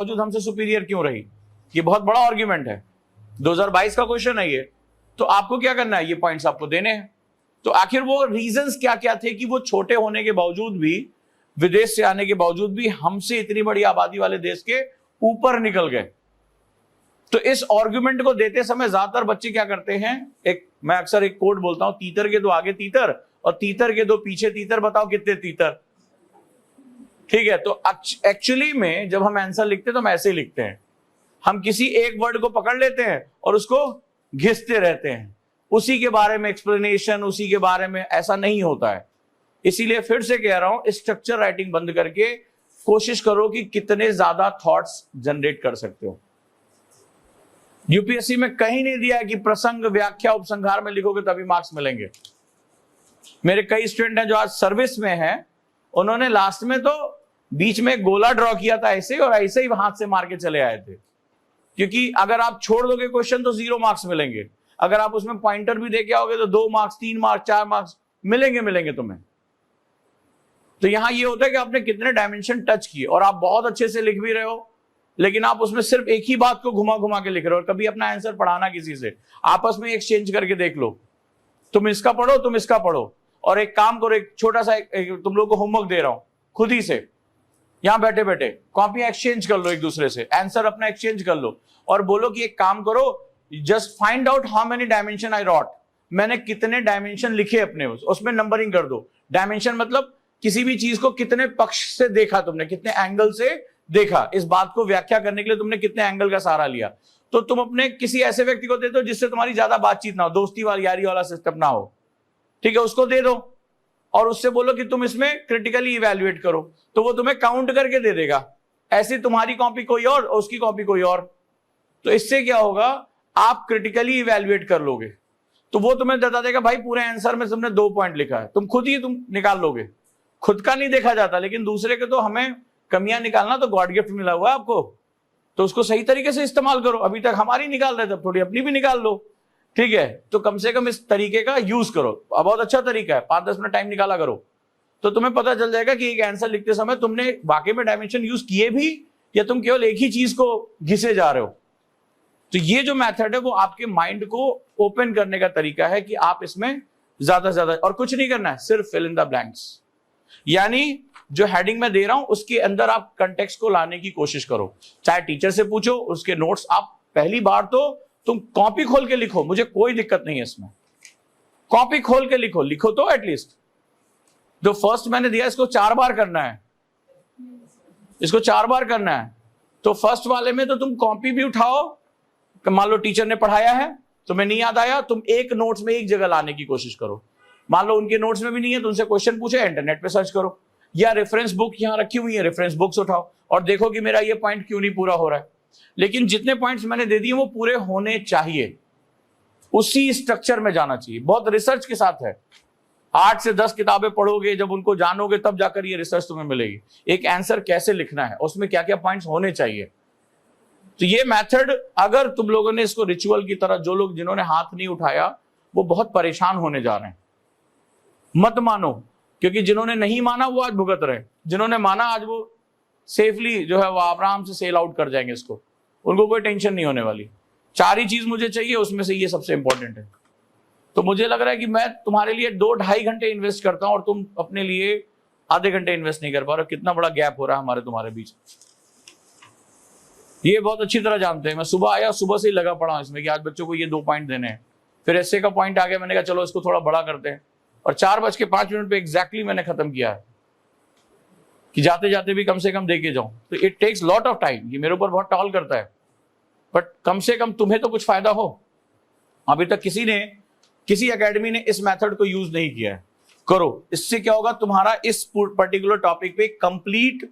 बावजूद हमसे सुपीरियर क्यों रही? ये बहुत बड़ा आर्ग्यूमेंट है, 2022 का क्वेश्चन है ये। तो आपको क्या करना है, ये पॉइंट्स आपको देने हैं। तो आखिर वो रीजंस क्या क्या थे कि वो छोटे होने के बावजूद भी, विदेश से आने के बावजूद भी हमसे इतनी बड़ी आबादी वाले देश के ऊपर निकल गए। तो इस आर्गुमेंट को देते समय ज्यादातर बच्चे क्या करते हैं, मैं अक्सर एक कोड बोलता हूं, तीतर के दो आगे तीतर और तीतर के दो पीछे तीतर, बताओ कितने तीतर। ठीक है, तो एक्चुअली में जब हम आंसर लिखते हैं तो हम ऐसे ही लिखते हैं, हम किसी एक वर्ड को पकड़ लेते हैं और उसको घिसते रहते हैं, उसी के बारे में एक्सप्लेनेशन, उसी के बारे में, ऐसा नहीं होता है। इसीलिए फिर से कह रहा हूं, स्ट्रक्चर राइटिंग बंद करके कोशिश करो कि कितने ज्यादा थॉट्स जनरेट कर सकते हो। यूपीएससी में कहीं नहीं दिया है कि प्रसंग, व्याख्या, उपसंहार में लिखोगे तभी मार्क्स मिलेंगे। मेरे कई स्टूडेंट हैं जो आज सर्विस में हैं, उन्होंने लास्ट में तो बीच में गोला ड्रॉ किया था ऐसे ही, और ऐसे ही हाथ से मार के चले आए थे। क्योंकि अगर आप छोड़ दोगे क्वेश्चन तो 0 मार्क्स मिलेंगे, अगर आप उसमें पॉइंटर भी दे के आओगे तो 2 मार्क्स, 3 मार्क्स, 4 मार्क्स मिलेंगे तुम्हें। तो यहां ये होता है कि आपने कितने डायमेंशन टच किए, और आप बहुत अच्छे से लिख भी रहे हो, लेकिन आप उसमें सिर्फ एक ही बात को घुमा घुमा के लिख रहे हो। और कभी अपना आंसर पढ़ाना किसी से, आपस में एक्सचेंज करके देख लो, तुम इसका पढ़ो, तुम इसका पढ़ो, और एक काम करो, एक छोटा सा तुम लोगों को होमवर्क दे रहा हूं, खुद ही से यहां बैठे बैठे कॉपी एक्सचेंज कर लो एक दूसरे से, आंसर अपना एक्सचेंज कर लो, और बोलो कि एक काम करो, just find out how many dimension I wrote, मैंने कितने डायमेंशन लिखे अपने, उसमें नंबरिंग कर दो। डायमेंशन मतलब किसी भी चीज को कितने पक्ष से देखा तुमने, कितने एंगल से देखा, इस बात को व्याख्या करने के लिए तुमने कितने एंगल का सहारा लिया। तो तुम अपने किसी ऐसे व्यक्ति को दे दो जिससे तुम्हारी ज्यादा बातचीत ना हो, दोस्ती वाली यारी वाला सिस्टम ना हो, ठीक है, उसको दे दो, और उससे बोलो कि तुम इसमें क्रिटिकली इवैल्यूएट करो, तो वो तुम्हें काउंट करके दे देगा। ऐसे तुम्हारी कॉपी कोई और, उसकी कॉपी कोई और, तो इससे क्या होगा, आप क्रिटिकली इवैल्यूएट कर लोगे, तो वो तुम्हें बता देगा भाई पूरे आंसर में तुमने 2 पॉइंट लिखा है, तुम खुद ही तुम निकाल लोगे। खुद का नहीं देखा जाता, लेकिन दूसरे के तो हमें कमियां निकालना तो गॉड गिफ्ट मिला हुआ है आपको, तो उसको सही तरीके से इस्तेमाल करो। अभी तक हमारी निकाल रहे थे, थोड़ी अपनी भी निकाल लो, ठीक है। तो कम से कम इस तरीके का यूज करो, बहुत अच्छा तरीका है, 5-10 मिनट टाइम निकाला करो, तो तुम्हें पता चल जाएगा कि एक आंसर लिखते समय तुमने वाकई में डायमेंशन यूज किए भी, या तुम केवल एक ही चीज को घिसे जा रहे हो। तो ये जो मेथड है वो आपके माइंड को ओपन करने का तरीका है कि आप इसमें ज्यादा से ज्यादा, और कुछ नहीं करना है, सिर्फ फिल इन द ब्लैंक्स। यानी जो हेडिंग में दे रहा हूं उसके अंदर आप कंटेक्स्ट को लाने की कोशिश करो, चाहे टीचर से पूछो, उसके नोट्स आप पहली बार तो तुम कॉपी खोल के लिखो, मुझे कोई दिक्कत नहीं है इसमें, कॉपी खोल के लिखो तो एटलीस्ट। जो फर्स्ट मैंने दिया इसको 4 बार करना है, इसको 4 बार करना है। तो फर्स्ट वाले में तो तुम कॉपी भी उठाओ, मान लो टीचर ने पढ़ाया है, तुम्हें नहीं याद आया, तुम एक नोट्स में एक जगह लाने की कोशिश करो। मान लो उनके नोट्स में भी नहीं है, तुमसे क्वेश्चन पूछे, इंटरनेट पे सर्च करो, या रेफरेंस बुक यहां रखी हुई है, रेफरेंस बुक्स उठाओ और देखो कि मेरा ये पॉइंट क्यों नहीं पूरा हो रहा है। लेकिन जितने पॉइंट्स मैंने दे दिए वो पूरे होने चाहिए, उसी स्ट्रक्चर में जाना चाहिए। बहुत रिसर्च के साथ है, 8 से 10 किताबें पढ़ोगे, जब उनको जानोगे तब जाकर ये रिसर्च तुम्हें मिलेगी, एक आंसर कैसे लिखना है, उसमें क्या क्या पॉइंट्स होने चाहिए। तो ये मेथड अगर तुम लोगों ने इसको रिचुअल की तरह, जो लोग जिन्होंने हाथ नहीं उठाया वो बहुत परेशान होने जा रहे हैं, मत मानो, क्योंकि जिन्होंने नहीं माना वो आज भुगत रहे, जिन्होंने माना आज वो सेफली जो है वो आराम से सेल आउट कर जाएंगे इसको, उनको कोई टेंशन नहीं होने वाली। 4 ही चीज मुझे चाहिए, उसमें से ये सबसे इंपॉर्टेंट है। तो मुझे लग रहा है कि मैं तुम्हारे लिए 2-2.5 घंटे इन्वेस्ट करता हूं और तुम अपने लिए आधे घंटे इन्वेस्ट नहीं कर पा रहे हो। कितना बड़ा गैप हो रहा है हमारे तुम्हारे बीच, ये बहुत अच्छी तरह जानते हैं। मैं सुबह आया, सुबह से ही लगा पड़ा हूं इसमें कि आज बच्चों को ये 2 पॉइंट देने हैं, फिर एस्से का पॉइंट आ गया, मैंने कहा चलो इसको थोड़ा बड़ा करते हैं, और 4:05 पे एग्जैक्टली मैंने खत्म किया है कि जाते जाते भी कम से कम देके जाऊं। तो it takes lot of time, ये मेरे ऊपर बहुत टॉल करता है, बट कम से कम तुम्हें तो कुछ फायदा हो। अभी तक किसी एकेडमी ने इस मेथड को यूज नहीं किया है, करो। इससे क्या होगा, तुम्हारा इस पर्टिकुलर टॉपिक पे कंप्लीट